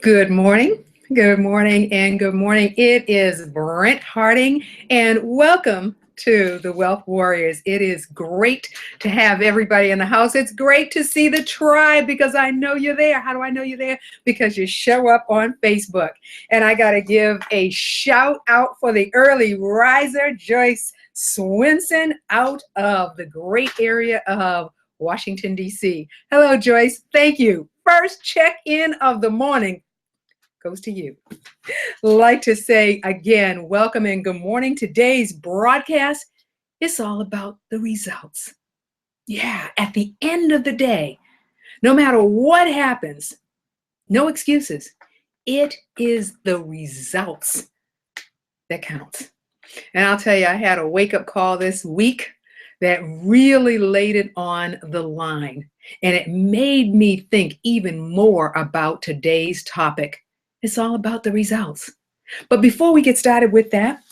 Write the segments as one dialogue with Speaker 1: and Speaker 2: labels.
Speaker 1: Good morning, good morning, and good morning. It is Brent Harding, and welcome to the Wealth Warriors. It is great to have everybody in the house. It's great to see the tribe because I know you're there. How do I know you're there? Because you show up on Facebook. And I got to give a shout out for the early riser, Joyce Swinson, out of the great area of Washington, D.C. Hello, Joyce. Thank you. First check-in of the morning goes to you. Like to say again, welcome and good morning. Today's broadcast is all about the results. Yeah, at the end of the day, no matter what happens, no excuses. It is the results that counts. And I'll tell you, I had a wake-up call this week that really laid it on the line. And it made me think even more about today's topic. It's all about the results. But before we get started with that,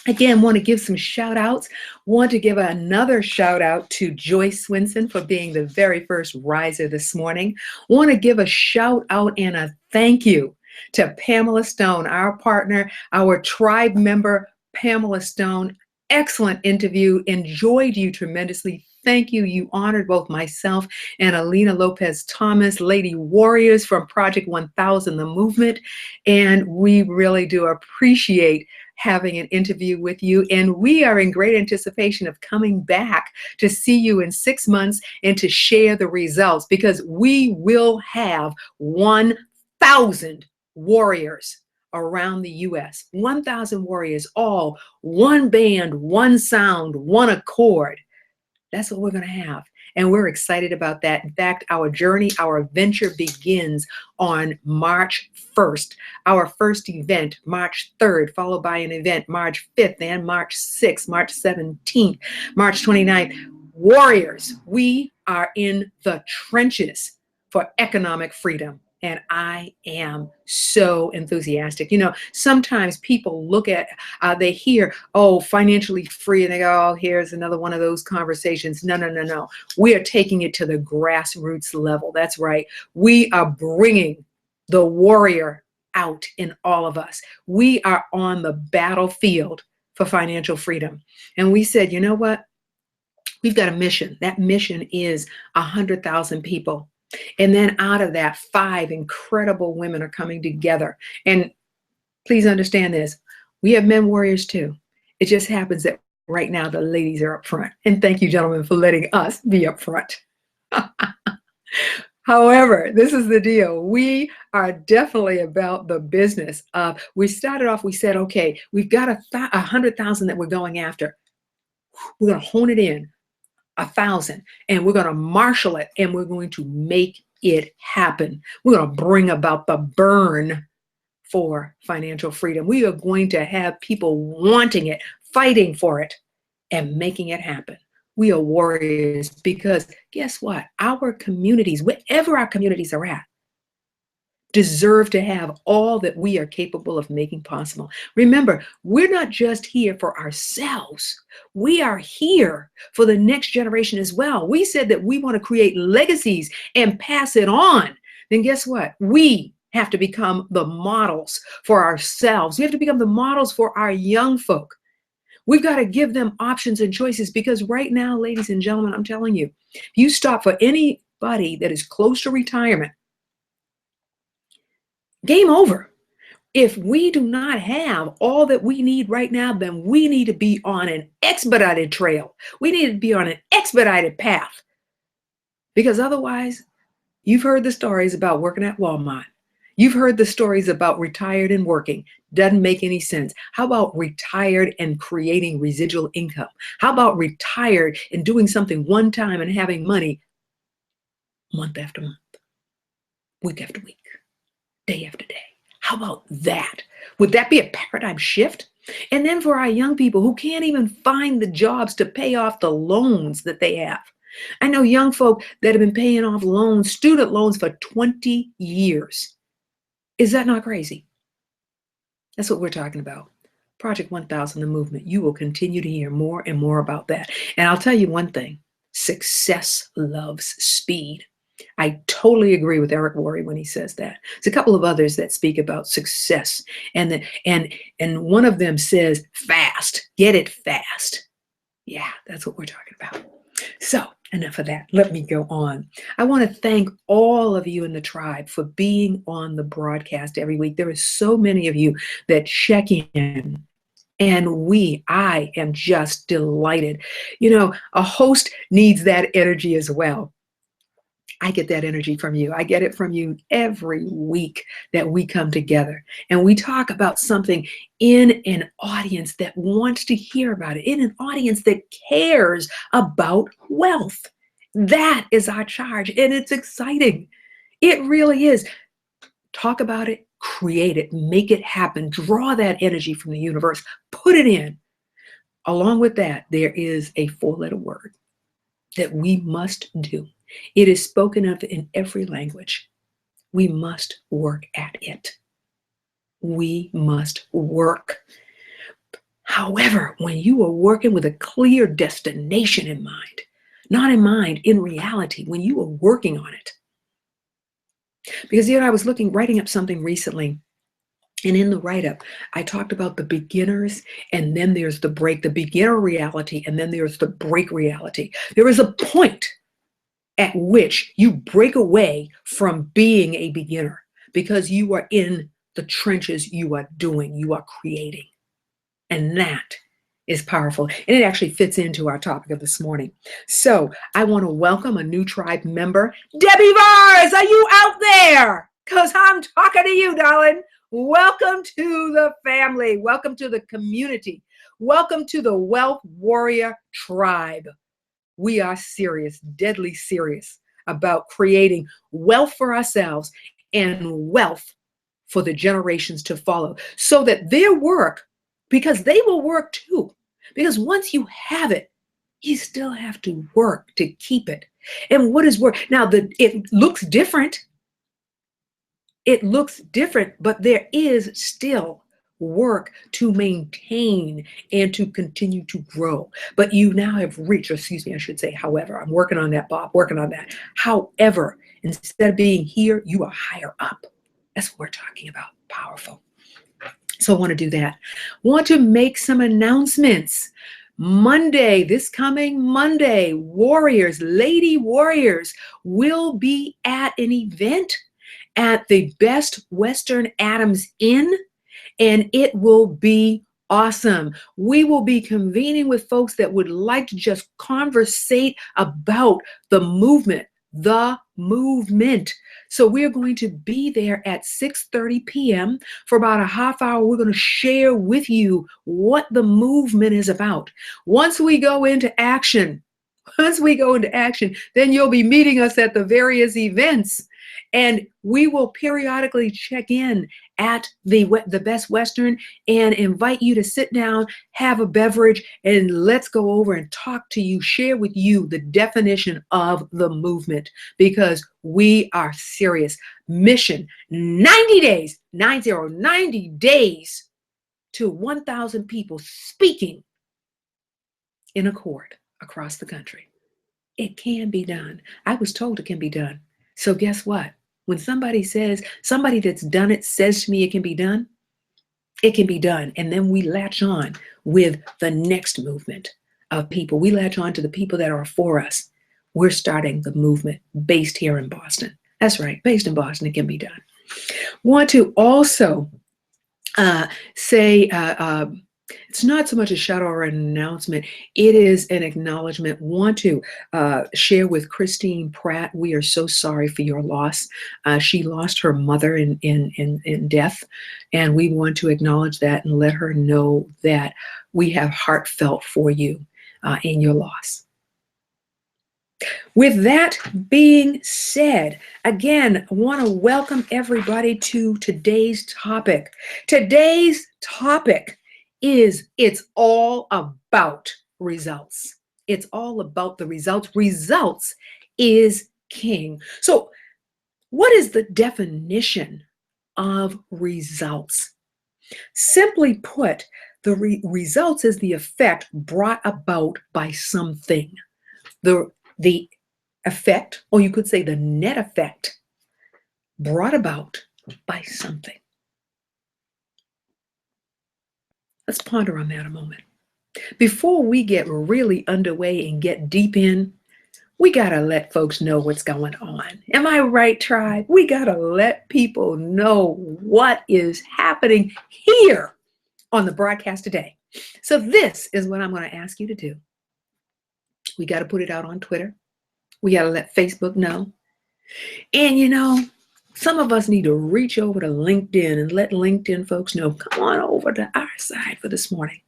Speaker 1: again, want to give some shout outs. Want to give another shout out to Joyce Swinson for being the very first riser this morning. Want to give a shout out and a thank you to Pamela Stone, our partner, our tribe member, Pamela Stone. Excellent interview. Enjoyed you tremendously. Thank you. You honored both myself and Alina Lopez Thomas, Lady Warriors from Project 1000, the movement. And we really do appreciate having an interview with you. And we are in great anticipation of coming back to see you in 6 months and to share the results, because we will have 1,000 warriors around the U.S. 1,000 warriors, all one band, one sound, one accord. That's what we're going to have. And we're excited about that. In fact, our journey, our adventure begins on March 1st. Our first event, March 3rd, followed by an event March 5th and March 6th, March 17th, March 29th. Warriors, we are in the trenches for economic freedom. And I am so enthusiastic. You know, sometimes people look at, they hear, oh, financially free, and they go, oh, here's another one of those conversations. No, no, no, no. We are taking it to the grassroots level. That's right. We are bringing the warrior out in all of us. We are on the battlefield for financial freedom. And we said, you know what? We've got a mission. That mission is 100,000 people. And then out of that, 5 incredible women are coming together. And please understand this. We have men warriors too. It just happens that right now the ladies are up front. And thank you, gentlemen, for letting us be up front. However, this is the deal. We are definitely about the business of, we started off, we said, okay, we've got 100,000 that we're going after. We're going to hone it in. 1,000, and we're going to marshal it, and we're going to make it happen. We're going to bring about the burn for financial freedom. We are going to have people wanting it, fighting for it, and making it happen. We are warriors because guess what? Our communities, wherever our communities are at, deserve to have all that we are capable of making possible. Remember, we're not just here for ourselves. We are here for the next generation as well. We said that we want to create legacies and pass it on. Then guess what? We have to become the models for ourselves. We have to become the models for our young folk. We've got to give them options and choices, because right now, ladies and gentlemen, I'm telling you, if you stop for anybody that is close to retirement, game over. If we do not have all that we need right now, then we need to be on an expedited trail. We need to be on an expedited path. Because otherwise, you've heard the stories about working at Walmart. You've heard the stories about retired and working. Doesn't make any sense. How about retired and creating residual income? How about retired and doing something one time and having money month after month, week after week, day after day? How about that? Would that be a paradigm shift? And then for our young people who can't even find the jobs to pay off the loans that they have. I know young folk that have been paying off loans, student loans, for 20 years. Is that not crazy? That's what we're talking about. Project 1000, the movement. You will continue to hear more and more about that. And I'll tell you one thing. Success loves speed. I totally agree with Eric Worre when he says that. There's a couple of others that speak about success, and and one of them says fast, get it fast. Yeah, that's what we're talking about. So enough of that. Let me go on. I want to thank all of you in the tribe for being on the broadcast every week. There are so many of you that check in. And I am just delighted. You know, a host needs that energy as well. I get that energy from you. I get it from you every week that we come together and we talk about something in an audience that wants to hear about it, in an audience that cares about wealth. That is our charge, and it's exciting. It really is. Talk about it, create it, make it happen, draw that energy from the universe, put it in. Along with that, there is a four-letter word that we must do. It is spoken of in every language. We must work at it. We must work. However, when you are working with a clear destination in mind, not in mind, in reality, when you are working on it. Because I was writing up something recently, and in the write-up, I talked about the beginners, and then there's the break, the beginner reality, and then there's the break reality. There is a point at which you break away from being a beginner because you are in the trenches, you are doing, you are creating. And that is powerful. And it actually fits into our topic of this morning. So I want to welcome a new tribe member. Debbie Vars, are you out there? Because I'm talking to you, darling. Welcome to the family. Welcome to the community. Welcome to the Wealth Warrior Tribe. We are serious, deadly serious about creating wealth for ourselves and wealth for the generations to follow so that their work, because they will work too, because once you have it, you still have to work to keep it. And what is work? Now, it looks different. It looks different, but there is still work to maintain and to continue to grow. But you now have reached, or excuse me, I should say, however, I'm working on that, Bob, working on that. However, instead of being here, you are higher up. That's what we're talking about. Powerful. So I want to do that. Want to make some announcements. Monday, this coming Monday, Warriors, Lady Warriors will be at an event at the Best Western Adams Inn, and it will be awesome. We will be convening with folks that would like to just conversate about the movement. So we're going to be there at 6:30 p.m. for about a half hour. We're going to share with you what the movement is about. Once we go into action, then you'll be meeting us at the various events. And we will periodically check in at the Best Western and invite you to sit down, have a beverage, and let's go over and talk to you, share with you the definition of the movement, because we are serious. Mission, 90 days, 90 days to 1,000 people speaking in accord across the country. It can be done. I was told it can be done. So guess what? When somebody that's done it says to me it can be done, it can be done. And then we latch on with the next movement of people. We latch on to the people that are for us. We're starting the movement based here in Boston. That's right, based in Boston, it can be done. Want to also say, it's not so much a shout out or an announcement. It is an acknowledgement. Want to share with Christine Pratt. We are so sorry for your loss. She lost her mother in death, and we want to acknowledge that and let her know that we have heartfelt for you in your loss. With that being said, again, I want to welcome everybody to today's topic. Today's topic is it's all about results. It's all about the results. Results is king. So what is the definition of results? Simply put, the results is the effect brought about by something. The effect, or you could say the net effect brought about by something. Let's ponder on that a moment. Before we get really underway and get deep in, we got to let folks know what's going on. Am I right, tribe? We got to let people know what is happening here on the broadcast today. So this is what I'm going to ask you to do. We got to put it out on Twitter. We got to let Facebook know. And some of us need to reach over to LinkedIn and let LinkedIn folks know, come on over to our side for this morning.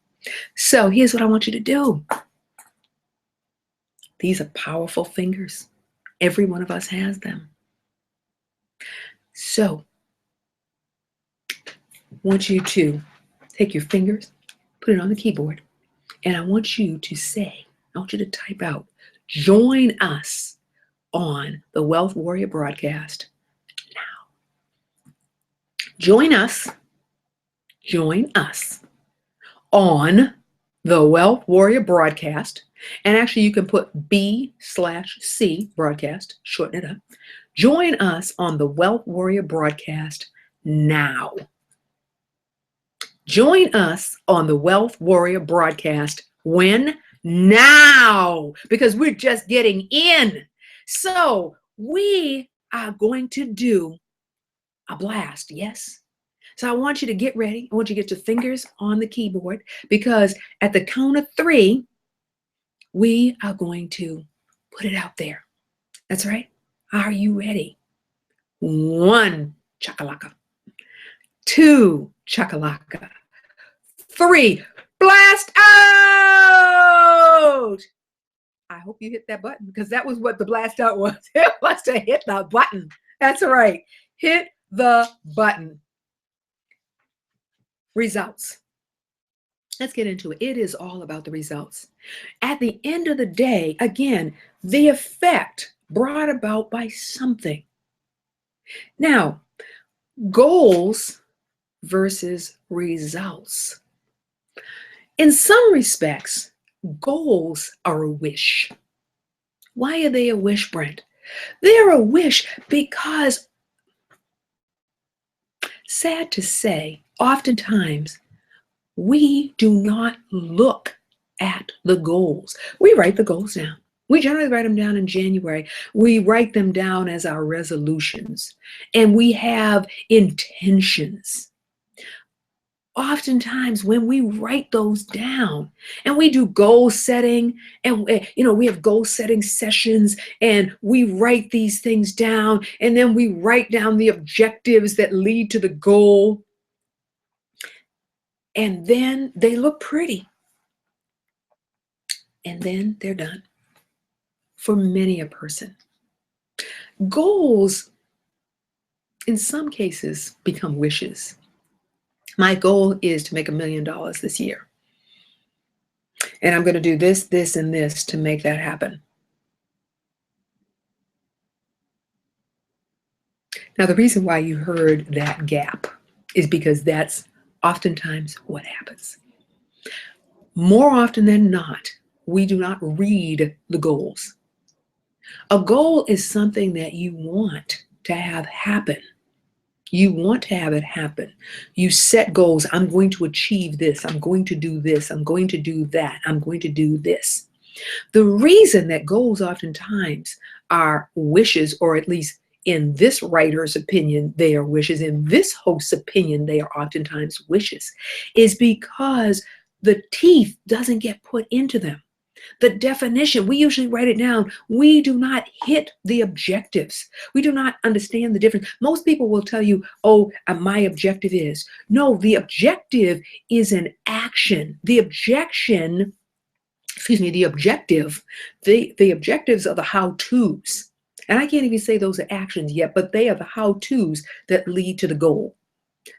Speaker 1: So here's what I want you to do. These are powerful fingers. Every one of us has them. So I want you to take your fingers, put it on the keyboard, and I want you to type out, join us on the Wealth Warrior broadcast now. Join us on the Wealth Warrior broadcast. And actually you can put B/C broadcast, shorten it up. Join us on the Wealth Warrior broadcast now. Join us on the Wealth Warrior broadcast when? Now, because we're just getting in. So we are going to do a blast, yes? So I want you to get ready. I want you to get your fingers on the keyboard, because at the count of 3, we are going to put it out there. That's right. Are you ready? 1, chakalaka. 2, chakalaka. 3, blast out! I hope you hit that button, because that was what the blast out was. It was to hit the button. That's right. Hit the button. Results. Let's get into it. It is all about the results. At the end of the day, again, the effect brought about by something. Now, goals versus results. In some respects, goals are a wish. Why are they a wish, Brent? They're a wish because, sad to say, oftentimes we do not look at the goals. We write the goals down. We generally write them down in January. We write them down as our resolutions, and we have intentions. Oftentimes when we write those down and we do goal setting, and we have goal setting sessions, and we write these things down, and then we write down the objectives that lead to the goal, and then they look pretty, and then they're done for many a person. Goals in some cases become wishes. My goal is to make $1 million this year. And I'm going to do this, this, and this to make that happen. Now, the reason why you heard that gap is because that's oftentimes what happens. More often than not, we do not read the goals. A goal is something that you want to have happen. You want to have it happen. You set goals. I'm going to achieve this. I'm going to do this. I'm going to do that. I'm going to do this. The reason that goals oftentimes are wishes, or at least in this writer's opinion, they are wishes. In this host's opinion, they are oftentimes wishes, is because the teeth doesn't get put into them. The definition, we usually write it down. We do not hit the objectives. We do not understand the difference. Most people will tell you, oh, my objective is. No, the objective is an action. The objectives are the how-tos. And I can't even say those are actions yet, but they are the how-tos that lead to the goal.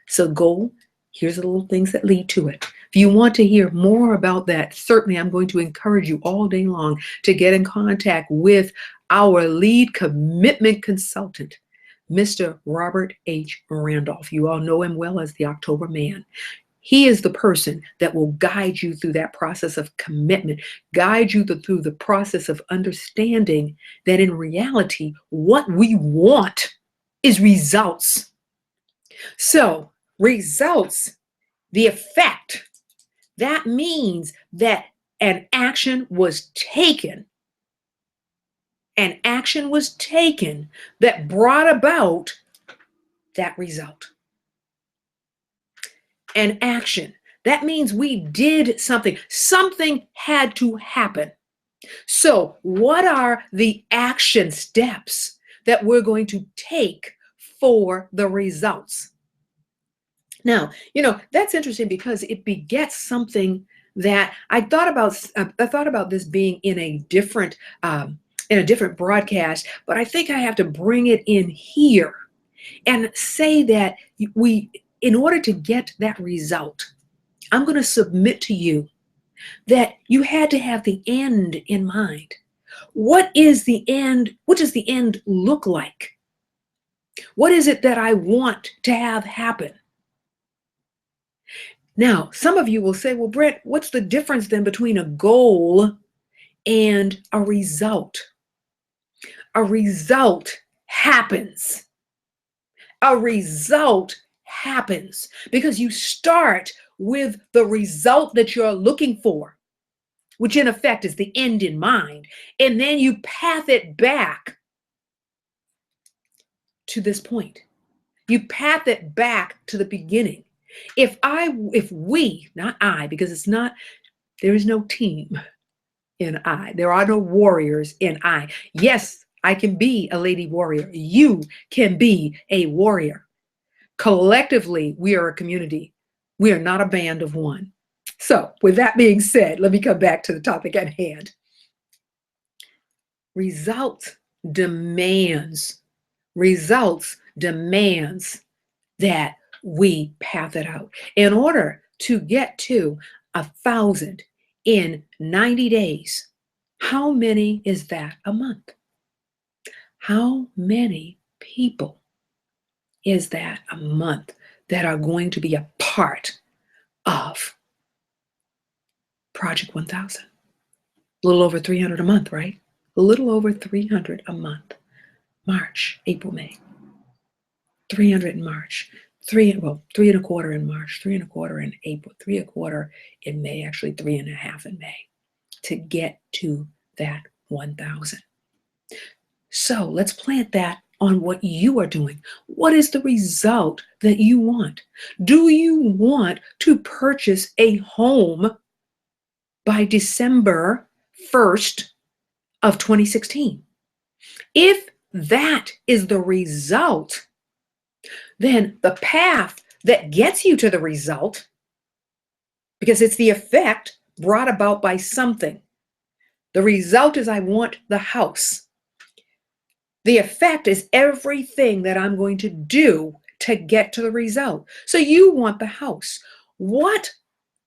Speaker 1: So goal, here's the little things that lead to it. If you want to hear more about that, certainly I'm going to encourage you all day long to get in contact with our lead commitment consultant, Mr. Robert H. Randolph. You all know him well as the October Man. He is the person that will guide you through that process of commitment, guide you through the process of understanding that in reality, what we want is results. So, results, the effect, that means that an action was taken. An action was taken that brought about that result. An action. That means we did something. Something had to happen. So, what are the action steps that we're going to take for the results? Now, that's interesting because it begets something that I thought about. I thought about this being in a different broadcast, but I think I have to bring it in here and say that in order to get that result, I'm going to submit to you that you had to have the end in mind. What is the end? What does the end look like? What is it that I want to have happen? Now, some of you will say, well, Brent, what's the difference then between a goal and a result? A result happens. A result happens because you start with the result that you're looking for, which in effect is the end in mind, and then you path it back to this point. You path it back to the beginning. If we, not I, because there is no team in I. There are no warriors in I. Yes, I can be a lady warrior. You can be a warrior. Collectively, we are a community. We are not a band of one. So, with that being said, let me come back to the topic at hand. Results demands that we path it out. In order to get to 1,000 in 90 days, how many is that a month? How many people is that a month that are going to be a part of Project 1000? A little over 300 a month, right? A little over 300 a month. March, April, May. 300 in March. 3.25 in March, 3.25 in April, 3.25 in May, actually 3.5 in May, to get to that 1,000. So let's plant that on what you are doing. What is the result that you want? Do you want to purchase a home by December 1st of 2016? If that is the result, then the path that gets you to the result, because it's the effect brought about by something. The result is I want the house. The effect is everything that I'm going to do to get to the result. So you want the house. What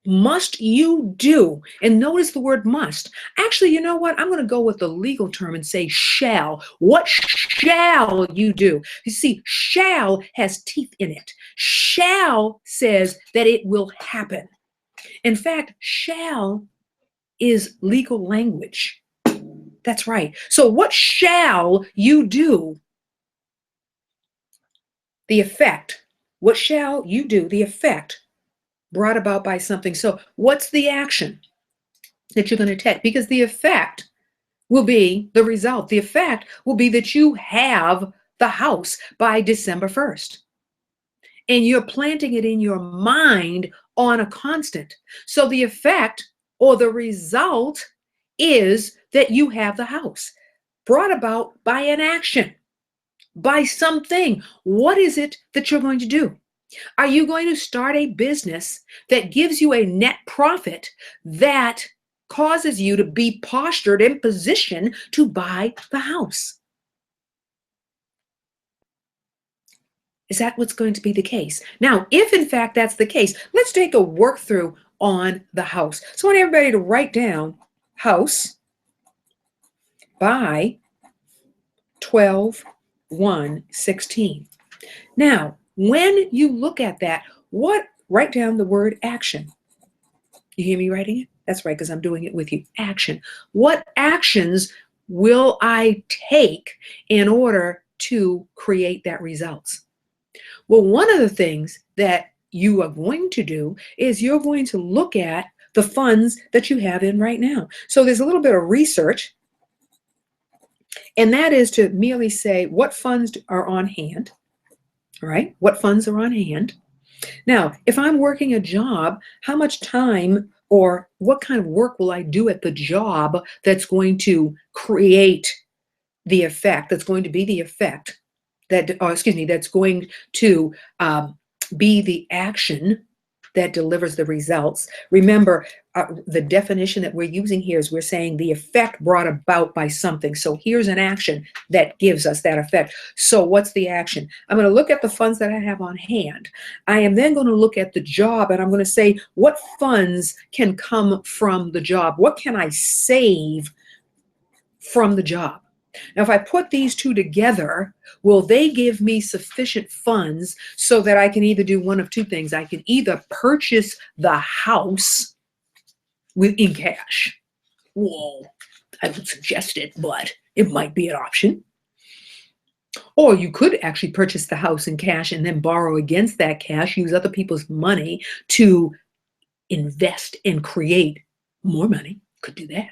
Speaker 1: must you do? And notice the word must. Actually, you know what? I'm going to go with the legal term and say shall. What shall you do? You see, shall has teeth in it. Shall says that it will happen. In fact, shall is legal language. That's right. So what shall you do? The effect. What shall you do? The effect brought about by something. So what's the action that you're going to take? Because the effect will be the result. The effect will be that you have the house by December 1st. And you're planting it in your mind on a constant. So the effect or the result is that you have the house brought about by an action, by something. What is it that you're going to do? Are you going to start a business that gives you a net profit that causes you to be postured in position to buy the house? Is that what's going to be the case? Now, if in fact that's the case, let's take a work through on the house. So I want everybody to write down house by 12/1/16. Now, when you look at that, what write down the word action. You hear me writing it? That's right, because I'm doing it with you. Action. What actions will I take in order to create that results? Well, one of the things that you are going to do is you're going to look at the funds that you have in right now. So there's a little bit of research, and that is to merely say what funds are on hand, all right? What funds are on hand? Now, if I'm working a job, how much time or what kind of work will I do at the job that's going to create the effect, that's going to be the effect that, or excuse me, that's going to be the action that delivers the results. Remember, the definition that we're using here is we're saying the effect brought about by something. So here's an action that gives us that effect. So what's the action? I'm going to look at the funds that I have on hand. I am then going to look at the job, and I'm going to say, what funds can come from the job? What can I save from the job? Now, if I put these two together, will they give me sufficient funds so that I can either do one of two things? I can either purchase the house in cash. Whoa, I would suggest it, but it might be an option. Or you could actually purchase the house in cash and then borrow against that cash, use other people's money to invest and create more money. Could do that.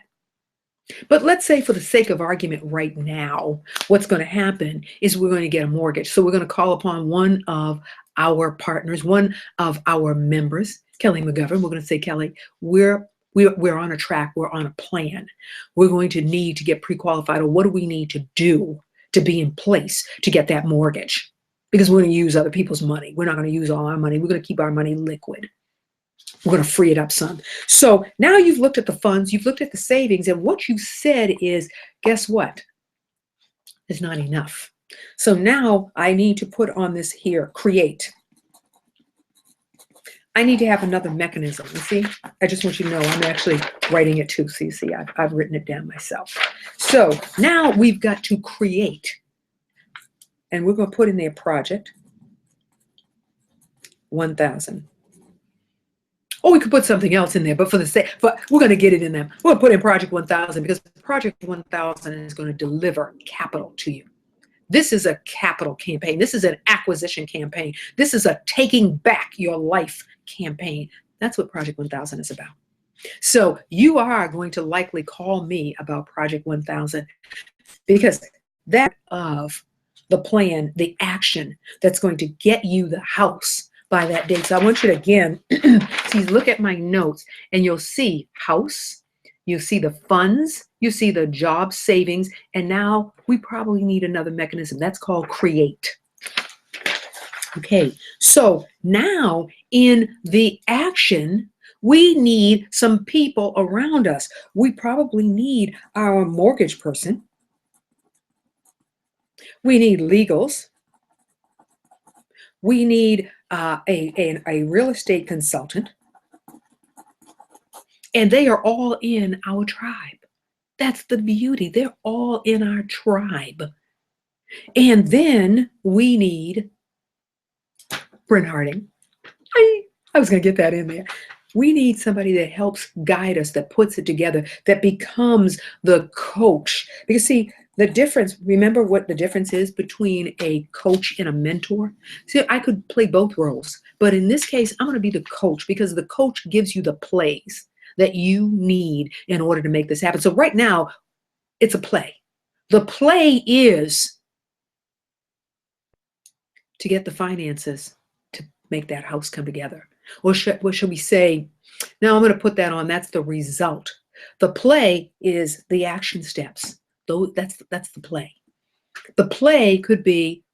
Speaker 1: But let's say for the sake of argument right now, what's going to happen is we're going to get a mortgage. So we're going to call upon one of our partners, one of our members, Kelly McGovern. We're going to say, Kelly, we're on a track. We're on a plan. We're going to need to get pre-qualified, or what do we need to do to be in place to get that mortgage? Because we're going to use other people's money. We're not going to use all our money. We're going to keep our money liquid. We're going to free it up some. So now you've looked at the funds, you've looked at the savings, and what you said is, guess what? It's not enough. So now I need to put on this here, create. I need to have another mechanism. You see, I just want you to know I'm actually writing it too. So you see, I've written it down myself. So now we've got to create. And we're going to put in there project 1000. Or we could put something else in there, but for the sake, but we're going to get it in there. We're going to put in Project 1000 because Project 1000 is going to deliver capital to you. This is a capital campaign. This is an acquisition campaign. This is a taking back your life campaign. That's what Project 1000 is about. So you are going to likely call me about Project 1000 because that of the plan, the action that's going to get you the house by that date. So I want you to again, please look at my notes and you'll see house, you'll see the funds, you see the job savings, and now we probably need another mechanism. That's called create. Okay, so now in the action, we need some people around us. We probably need our mortgage person. We need legals. We need a real estate consultant, and they are all in our tribe. That's the beauty. They're all in our tribe. And then we need Brent Harding. I was going to get that in there. We need somebody that helps guide us, that puts it together, that becomes the coach. Because see, the difference, remember what the difference is between a coach and a mentor? See, I could play both roles, but in this case, I'm going to be the coach because the coach gives you the plays that you need in order to make this happen. So right now, it's a play. The play is to get the finances to make that house come together. Or should we say, now I'm going to put that on, that's the result. The play is the action steps. That's the play. The play could be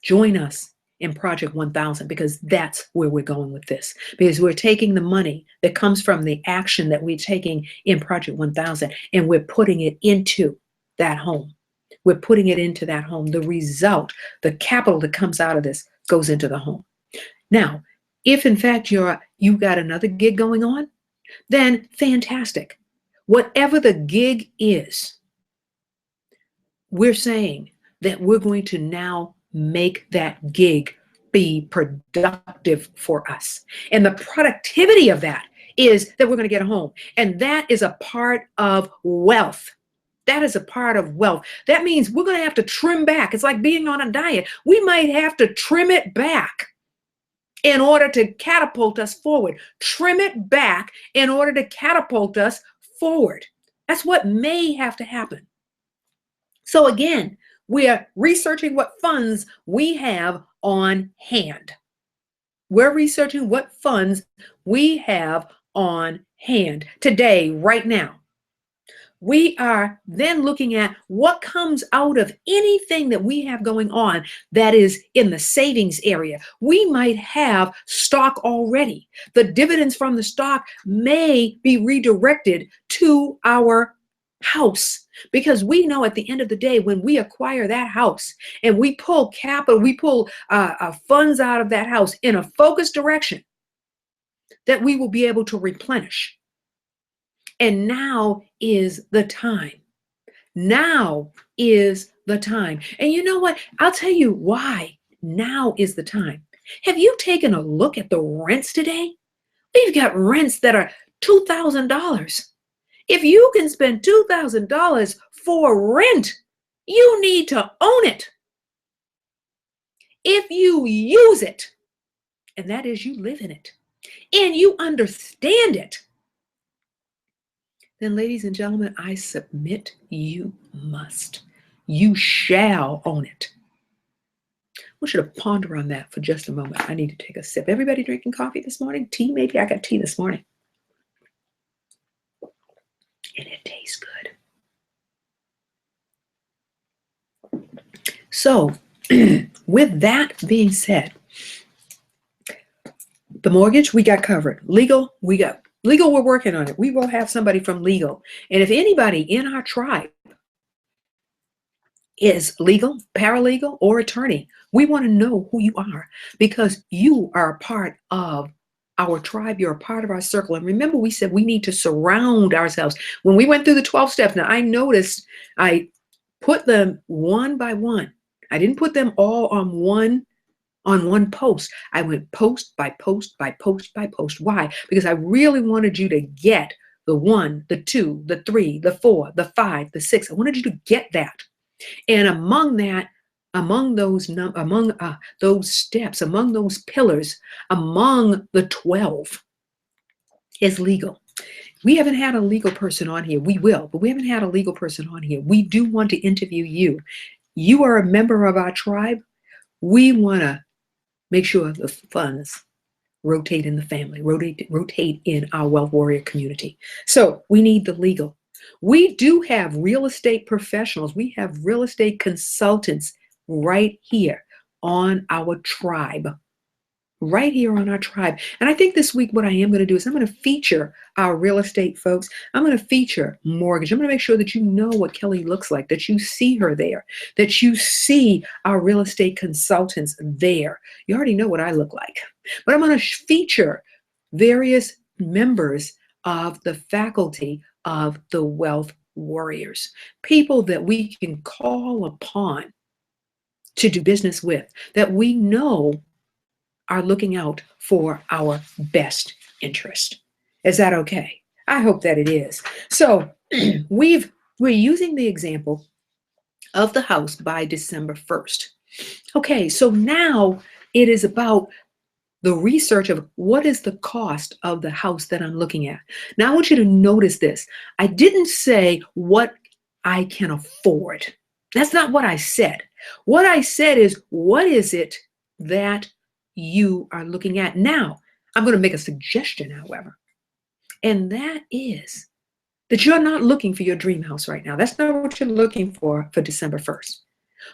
Speaker 1: join us in Project 1000 because that's where we're going with this. Because we're taking the money that comes from the action that we're taking in Project 1000 and we're putting it into that home. We're putting it into that home. The result, the capital that comes out of this goes into the home. Now, if in fact you've got another gig going on, then fantastic. Whatever the gig is, we're saying that we're going to now make that gig be productive for us. And the productivity of that is that we're going to get a home. And that is a part of wealth. That is a part of wealth. That means we're going to have to trim back. It's like being on a diet. We might have to trim it back in order to catapult us forward. Trim it back in order to catapult us forward. That's what may have to happen. So again, we are researching what funds we have on hand. We're researching what funds we have on hand today, right now. We are then looking at what comes out of anything that we have going on that is in the savings area. We might have stock already. The dividends from the stock may be redirected to our house, because we know at the end of the day, when we acquire that house and we pull capital, we pull funds out of that house in a focused direction, that we will be able to replenish. And now is the time. Now is the time. And you know what? I'll tell you why now is the time. Have you taken a look at the rents today? We've got rents that are $2,000. If you can spend $2,000 for rent, you need to own it. If you use it, and that is you live in it, and you understand it, then ladies and gentlemen, I submit you must. You shall own it. I want you to ponder on that for just a moment. I need to take a sip. Everybody drinking coffee this morning? Tea maybe? I got tea this morning. And it tastes good. So with that being said, the mortgage, we got covered. Legal, we got legal, we're working on it. We will have somebody from legal. And if anybody in our tribe is legal, paralegal, or attorney, we want to know who you are, because you are a part of our tribe. You're a part of our circle. And remember, we said we need to surround ourselves. When we went through the 12 steps, now I noticed I put them one by one. I didn't put them all on one post. I went post by post by post by post. Why? Because I really wanted you to get the 1, the 2, the 3, the 4, the 5, the 6. I wanted you to get that. And among that, among those steps, among those pillars, among the 12 is legal. We haven't had a legal person on here. We will, but we haven't had a legal person on here. We do want to interview you. You are a member of our tribe. We want to make sure the funds rotate in the family, rotate in our Wealth Warrior community. So we need the legal. We do have real estate professionals. We have real estate consultants right here on our tribe. Right here on our tribe. And I think this week what I am going to do is I'm going to feature our real estate folks. I'm going to feature mortgage. I'm going to make sure that you know what Kelly looks like, that you see her there, that you see our real estate consultants there. You already know what I look like. But I'm going to feature various members of the faculty of the Wealth Warriors, people that we can call upon to do business with, that we know are looking out for our best interest. Is that okay? I hope that it is. So we're using the example of the house by December 1st. Okay, so now it is about the research of what is the cost of the house that I'm looking at. Now I want you to notice this. I didn't say what I can afford. That's not what I said. What I said is, what is it that you are looking at now? I'm going to make a suggestion, however, and that is that you're not looking for your dream house right now. That's not what you're looking for December 1st.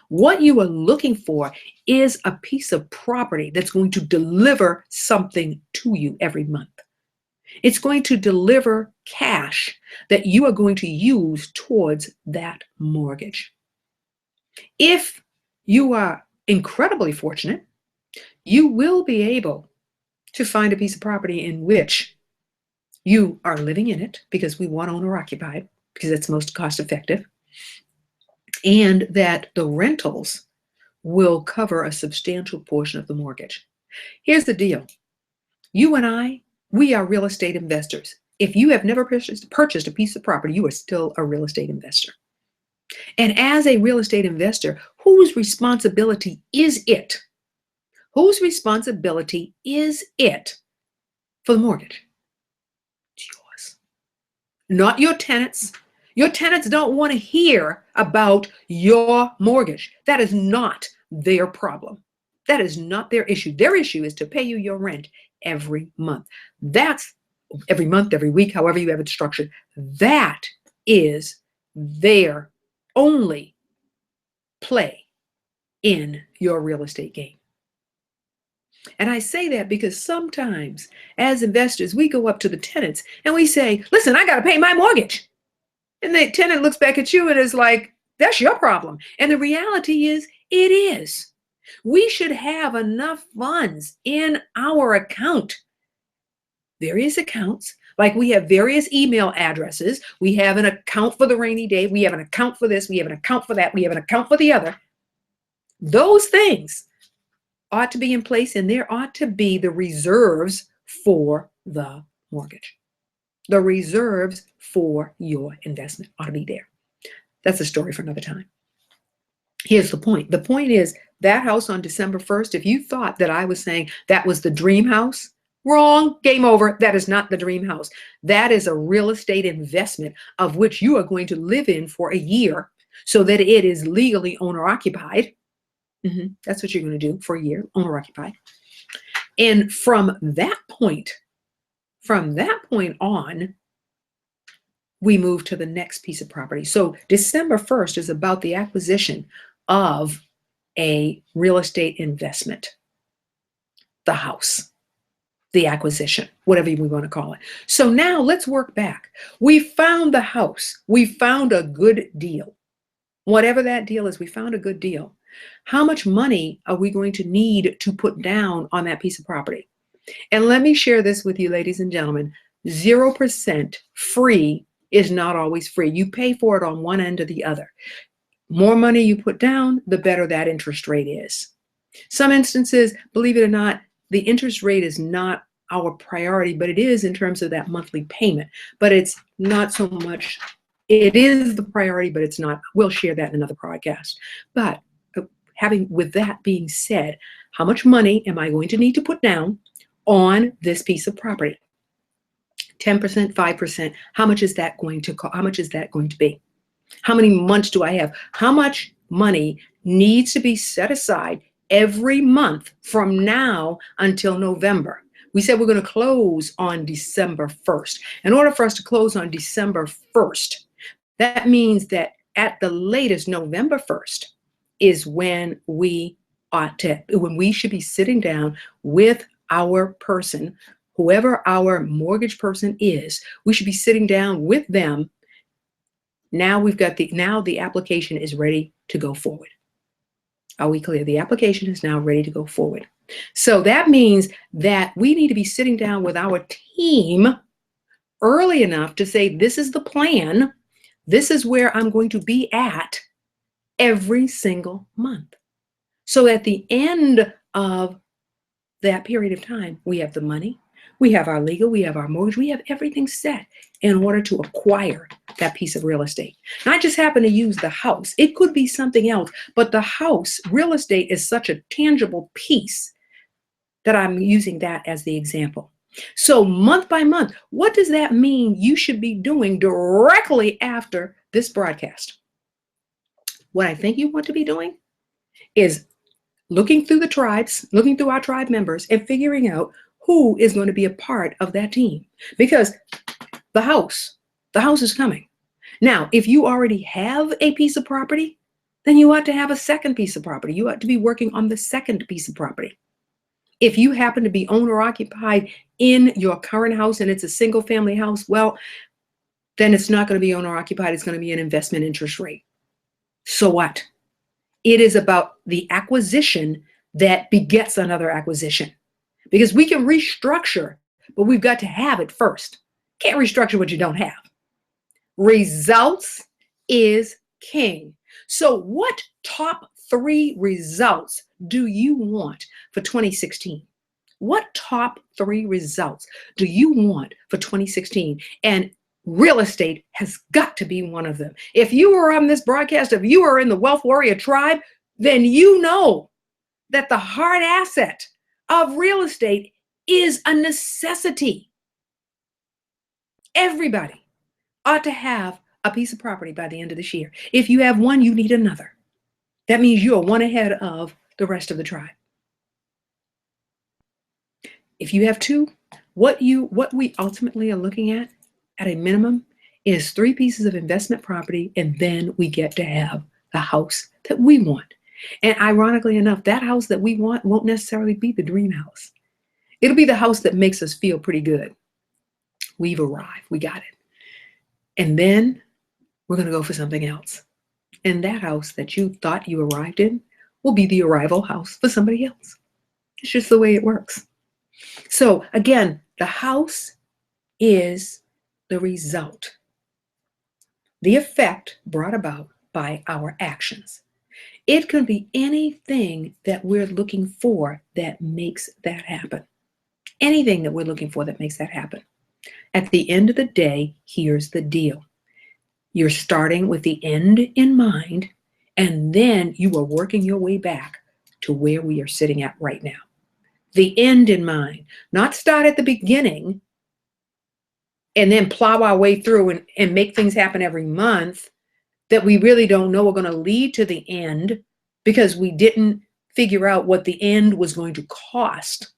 Speaker 1: What you are looking for is a piece of property that's going to deliver something to you every month. It's going to deliver cash that you are going to use towards that mortgage. If you are incredibly fortunate, you will be able to find a piece of property in which you are living in it, because we want owner occupied, because it's most cost effective, and that the rentals will cover a substantial portion of the mortgage. Here's the deal. You and I, we are real estate investors. If you have never purchased a piece of property, you are still a real estate investor. And as a real estate investor, whose responsibility is it? Whose responsibility is it for the mortgage? It's yours, not your tenants. Your tenants don't want to hear about your mortgage. That is not their problem. That is not their issue. Their issue is to pay you your rent every month. That's every month, every week, however you have it structured. That is their only play in your real estate game. And I say that because sometimes as investors, we go up to the tenants and we say, listen, I got to pay my mortgage. And the tenant looks back at you and is like, that's your problem. And the reality is, it is. We should have enough funds in our account. Various accounts, like we have various email addresses. We have an account for the rainy day. We have an account for this. We have an account for that. We have an account for the other. Those things ought to be in place, and there ought to be the reserves for the mortgage. The reserves for your investment ought to be there. That's a story for another time. Here's the point. The point is that house on December 1st, if you thought that I was saying that was the dream house, wrong, game over. That is not the dream house. That is a real estate investment of which you are going to live in for a year so that it is legally owner occupied. That's what you're going to do for a year, owner occupied. And from that point on, we move to the next piece of property. So December 1st is about the acquisition of a real estate investment, the house, the acquisition, whatever we want to call it. So now let's work back. We found the house. We found a good deal. Whatever that deal is, we found a good deal. How much money are we going to need to put down on that piece of property? And let me share this with you, ladies and gentlemen. 0% free is not always free. You pay for it on one end or the other. More money you put down, the better that interest rate is. Some instances, believe it or not, the interest rate is not our priority, but it is in terms of that monthly payment. But it's not so much, it is the priority, but it's not. We'll share that in another podcast. But with that being said, how much money am I going to need to put down on this piece of property? 10%, 5%. How much is that going to cost? How much is that going to be? How many months do I have? How much money needs to be set aside every month from now until November? We said we're going to close on December 1st. In order for us to close on December 1st, that means that at the latest November 1st is when we should be sitting down with our person, whoever our mortgage person is. We should be sitting down with them. Now the application is ready to go forward. Are we clear? The application is now ready to go forward. So that means that we need to be sitting down with our team early enough to say, this is the plan. This is where I'm going to be at every single month. So at the end of that period of time, we have the money, we have our legal, we have our mortgage, we have everything set in order to acquire that piece of real estate. And I just happen to use the house. It could be something else, but the house, real estate is such a tangible piece that I'm using that as the example. So month by month, what does that mean you should be doing directly after this broadcast? What I think you want to be doing is looking through the tribes, looking through our tribe members and figuring out who is going to be a part of that team. Because the house is coming. Now, if you already have a piece of property, then you ought to have a second piece of property. You ought to be working on the second piece of property. If you happen to be owner occupied in your current house and it's a single family house, well, then it's not going to be owner occupied. It's going to be an investment interest rate. So what? It is about the acquisition that begets another acquisition. Because we can restructure, but we've got to have it first. Can't restructure what you don't have. Results is king. So what top 3 results do you want for 2016? What top 3 results do you want for 2016? And real estate has got to be one of them. If you are on this broadcast, if you are in the Wealth Warrior tribe, then you know that the hard asset of real estate is a necessity. Everybody ought to have a piece of property by the end of this year. If you have one, you need another. That means you are one ahead of the rest of the tribe. If you have 2, what we ultimately are looking at a minimum, is 3 pieces of investment property, and then we get to have the house that we want. And ironically enough, that house that we want won't necessarily be the dream house. It'll be the house that makes us feel pretty good. We've arrived. We got it. And then we're going to go for something else. And that house that you thought you arrived in will be the arrival house for somebody else. It's just the way it works. So again, the house is the result, the effect brought about by our actions. It can be anything that we're looking for that makes that happen. Anything that we're looking for that makes that happen. At the end of the day, here's the deal. You're starting with the end in mind, and then you are working your way back to where we are sitting at right now. The end in mind, not start at the beginning and then plow our way through and make things happen every month that we really don't know are going to lead to the end because we didn't figure out what the end was going to cost.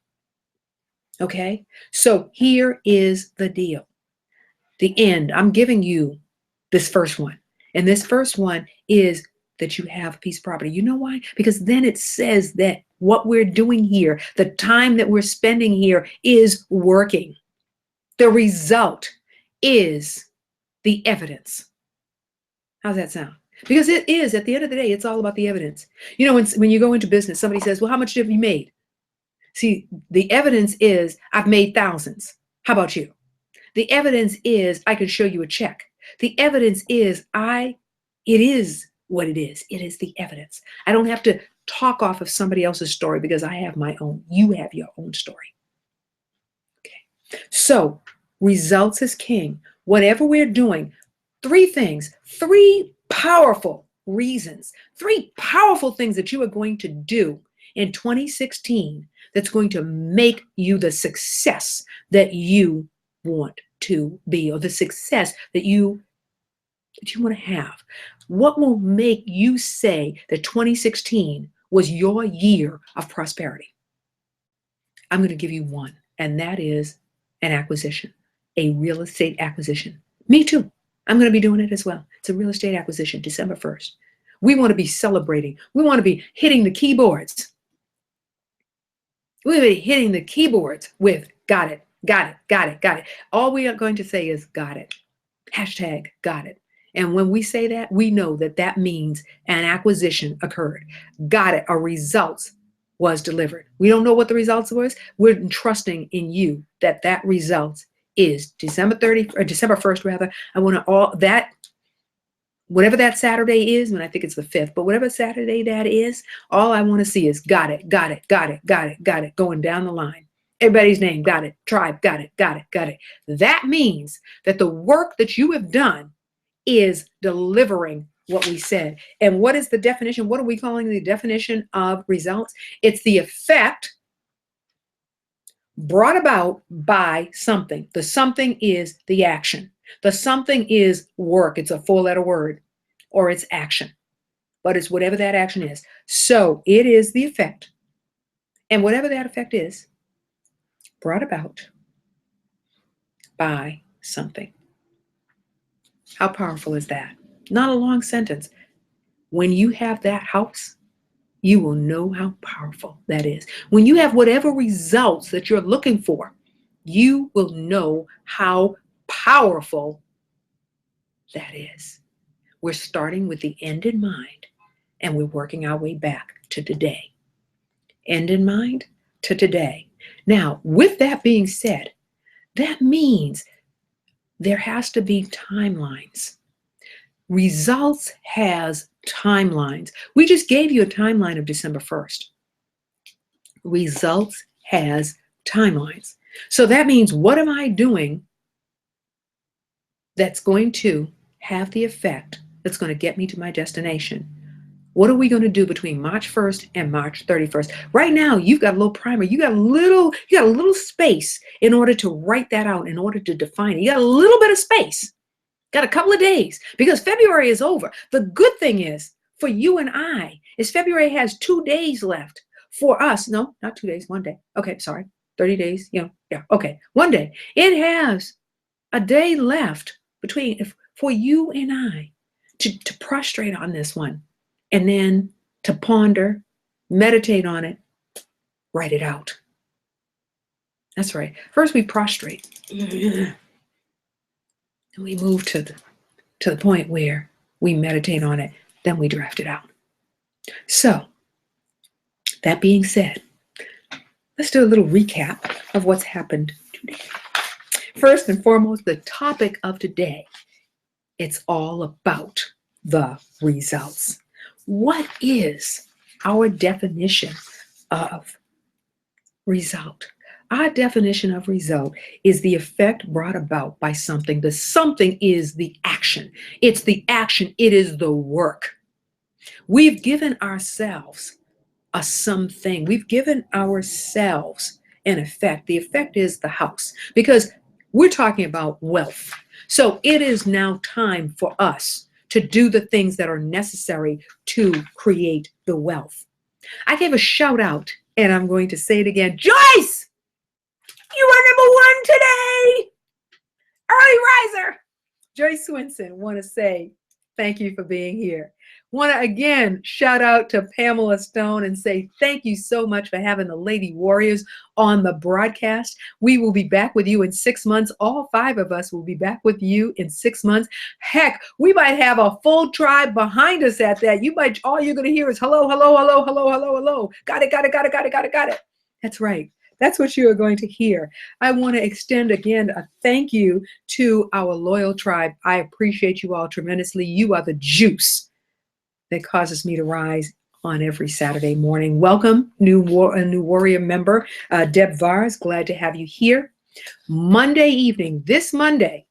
Speaker 1: Okay? So here is the deal. The end. I'm giving you this first one. And this first one is that you have a piece of property. You know why? Because then it says that what we're doing here, the time that we're spending here is working. The result is the evidence. How's that sound? Because it is, at the end of the day, it's all about the evidence. You know, when you go into business, somebody says, well, how much have you made? See, the evidence is I've made thousands. How about you? The evidence is I can show you a check. The evidence is it is what it is. It is the evidence. I don't have to talk off of somebody else's story because I have my own. You have your own story. Okay. So results is king. Whatever we're doing, 3 things, 3 powerful reasons, 3 powerful things that you are going to do in 2016 that's going to make you the success that you want to be, or the success that you want to have. What will make you say that 2016 was your year of prosperity? I'm going to give you one, and that is an acquisition, a real estate acquisition. Me too. I'm going to be doing it as well. It's a real estate acquisition, December 1st. We want to be celebrating. We want to be hitting the keyboards. We'll be hitting the keyboards with got it, got it, got it, got it. All we are going to say is got it. Hashtag got it. And when we say that, we know that that means an acquisition occurred. Got it. A result was delivered. We don't know what the results was. We're trusting in you that that result is December 30th or December 1st rather. I want to all that, whatever that Saturday is, and I think it's the 5th, but whatever Saturday that is, all I want to see is got it, got it, got it, got it, got it, going down the line. Everybody's name, got it, tribe, got it, got it, got it. That means that the work that you have done is delivering what we said. And what is the definition? What are we calling the definition of results? It's the effect brought about by something. The something is the action. The something is work. It's a 4-letter word, or it's action, but it's whatever that action is. So it is the effect. And whatever that effect is, brought about by something. How powerful is that? Not a long sentence. When you have that house, you will know how powerful that is. When you have whatever results that you're looking for, you will know how powerful that is. We're starting with the end in mind, and we're working our way back to today. End in mind to today. Now, with that being said, that means there has to be timelines. Results has timelines. We just gave you a timeline of December 1st. Results has timelines. So that means, what am I doing that's going to have the effect that's going to get me to my destination? What are we going to do between March 1st and March 31st? Right now, you've got a little primer. You got a little space in order to write that out, in order to define it. You got a little bit of space. Got a couple of days, because February is over. The good thing is, for you and I, is February has 2 days left for us. No, not 2 days, 1 day. Okay, sorry. 30 days. Yeah. Okay. 1 day. It has a day left for you and I to prostrate on this one, and then to ponder, meditate on it, write it out. That's right. First we prostrate. And we move to the point where we meditate on it, then we draft it out. So, that being said, let's do a little recap of what's happened today. First and foremost, the topic of today, it's all about the results. What is our definition of result? Our definition of result is the effect brought about by something. The something is the action. It's the action. It is the work. We've given ourselves a something. We've given ourselves an effect. The effect is the house, because we're talking about wealth. So it is now time for us to do the things that are necessary to create the wealth. I gave a shout out, and I'm going to say it again. Joyce! You are number one today. Early riser. Joyce Swinson, want to say thank you for being here. Want to again shout out to Pamela Stone and say thank you so much for having the Lady Warriors on the broadcast. We will be back with you in 6 months. All 5 of us will be back with you in 6 months. Heck, we might have a full tribe behind us at that. All you're going to hear is hello, hello, hello, hello, hello, hello. Got it, got it, got it, got it, got it, got it. That's right. That's what you are going to hear. I want to extend again a thank you to our loyal tribe. I appreciate you all tremendously. You are the juice that causes me to rise on every Saturday morning. Welcome, new warrior member, Deb Vars. Glad to have you here. Monday evening, this Monday,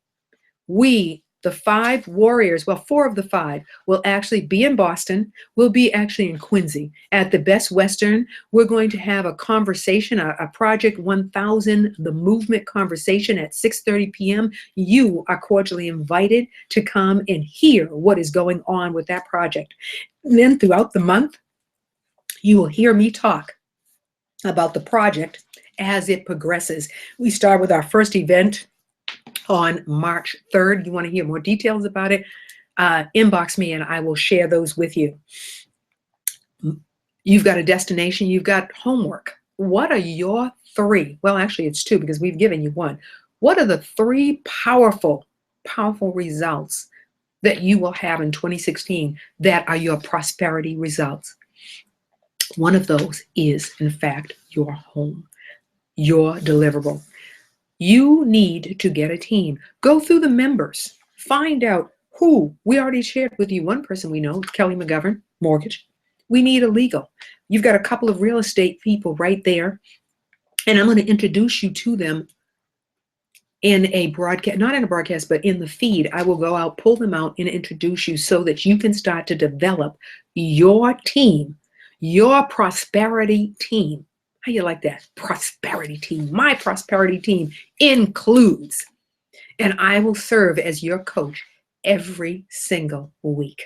Speaker 1: the 5 warriors, 4 of the 5, will actually be in Boston. We'll be actually in Quincy at the Best Western. We're going to have a conversation, a Project 1000, the movement conversation at 6:30 p.m. You are cordially invited to come and hear what is going on with that project. And then throughout the month, you will hear me talk about the project as it progresses. We start with our first event on March 3rd. You want to hear more details about it? Inbox me and I will share those with you. You've got a destination, you've got homework. What are your 3? Well, actually it's 2 because we've given you 1. What are the 3 powerful results that you will have in 2016 that are your prosperity results? One of those is, in fact, your home, your deliverable. You need to get a team. Go through the members. Find out who. We already shared with you one person we know, Kelly McGovern, mortgage. We need a legal. You've got a couple of real estate people right there. And I'm going to introduce you to them in a broadcast, not in a broadcast, but in the feed. I will go out, pull them out, and introduce you so that you can start to develop your team, your prosperity team. How you like that? Prosperity team. My prosperity team includes, and I will serve as your coach every single week.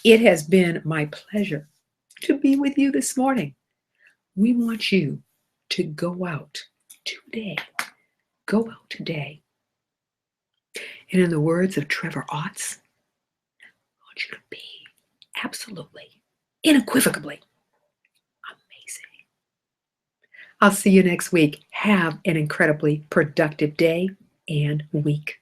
Speaker 1: It has been my pleasure to be with you this morning. We want you to go out today. Go out today. And in the words of Trevor Otts, I want you to be absolutely, unequivocally amazing. I'll see you next week. Have an incredibly productive day and week.